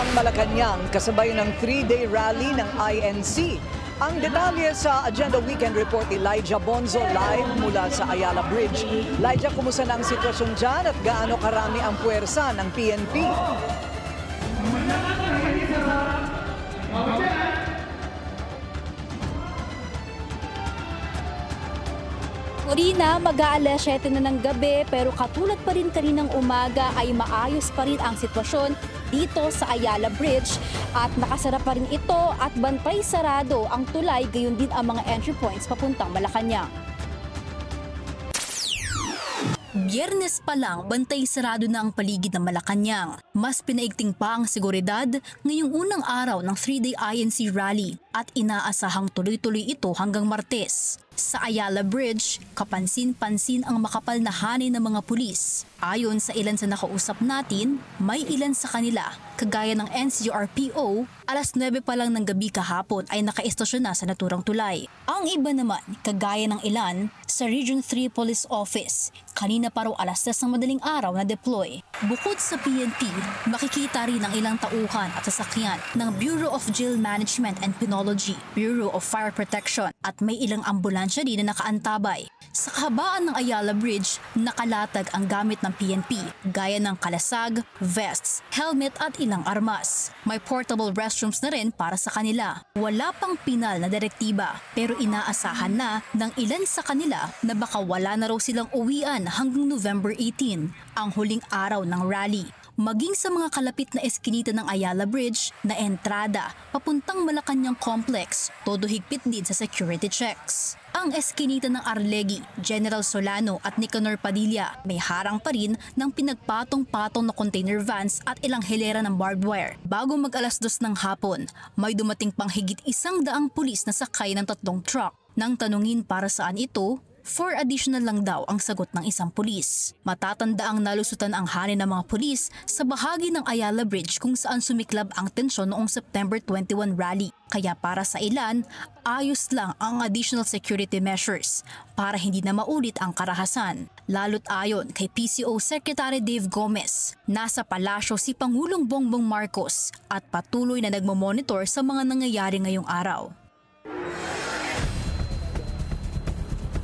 ng Malacanang kasabay ng 3-day rally ng INC. Ang detalye sa Agenda Weekend Report ni Elijah Bonzo live mula sa Ayala Bridge. Elijah, kumusta na ang sitwasyon dyan at gaano karami ang puwersa ng PNP? Corina, mag-aalas 7 na ng gabi pero katulad pa rin kaninang umaga ay maayos pa rin ang sitwasyon dito sa Ayala Bridge at nakasara pa rin ito at bantay sarado ang tulay, gayon din ang mga entry points papuntang Malacanang. Biyernes pa lang, bantay sarado na ang paligid ng Malacanang. Mas pinaigting pa ang seguridad ngayong unang araw ng 3-day INC rally at inaasahang tuloy-tuloy ito hanggang Martes. Sa Ayala Bridge, kapansin-pansin ang makapal na hanay ng mga pulis. Ayon sa ilan sa nakausap natin, may ilan sa kanila, kagaya ng NCRPO, alas 9 pa lang ng gabi kahapon ay nakaistasyon na sa naturang tulay. Ang iba naman, kagaya ng ilan, sa Region 3 Police Office, kanina pa raw alas 10 ng madaling araw na deploy. Bukod sa PNP, makikita rin ang ilang tauhan at sasakyan ng Bureau of Jail Management and Penology, Bureau of Fire Protection at may ilang ambulansya rin na nakaantabay. Sa kahabaan ng Ayala Bridge, nakalatag ang gamit ng PNP, gaya ng kalasag, vests, helmet at ilang armas. May portable restrooms na rin para sa kanila. Wala pang pinal na direktiba, pero inaasahan na ng ilan sa kanila na baka wala na raw silang uwian hanggang November 18, ang huling araw ng rally. Maging sa mga kalapit na eskinita ng Ayala Bridge na entrada papuntang Malacanang Complex, todo higpit din sa security checks. Ang eskinita ng Arlegui, General Solano at Nicanor Padilla may harang pa rin ng pinagpatong-patong na container vans at ilang hilera ng barbed wire. Bago mag-alas 2 ng hapon, may dumating pang higit 100 pulis na sakay ng 3 truck. Nang tanungin para saan ito, 4 additional lang daw ang sagot ng isang pulis. Matatanda ang nalusutan ang hanay ng mga pulis sa bahagi ng Ayala Bridge kung saan sumiklab ang tensyon noong September 21 rally. Kaya para sa ilan, ayos lang ang additional security measures para hindi na maulit ang karahasan. Lalo't ayon kay PCO Secretary Dave Gomez, nasa palasyo si Pangulong Bongbong Marcos at patuloy na nagmamonitor sa mga nangyayari ngayong araw.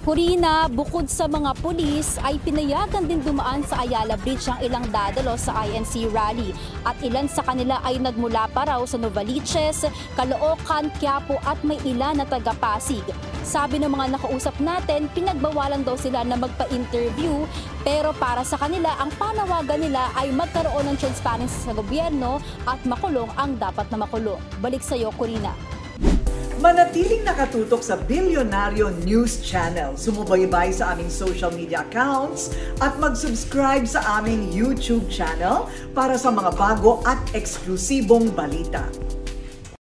Corina, bukod sa mga pulis ay pinayagan din dumaan sa Ayala Bridge ang ilang dadalo sa INC rally at ilan sa kanila ay nagmula pa raw sa Novaliches, Caloocan, Quiapo at may ilan na taga-Pasig. Sabi ng mga nakausap natin, pinagbawalan daw sila na magpa-interview pero para sa kanila ang panawagan nila ay magkaroon ng transparency sa gobyerno at makulong ang dapat na makulong. Balik sa iyo, Corina. Manatiling nakatutok sa Bilyonaryo News Channel. Sumubaybay sa aming social media accounts at mag-subscribe sa aming YouTube channel para sa mga bago at eksklusibong balita.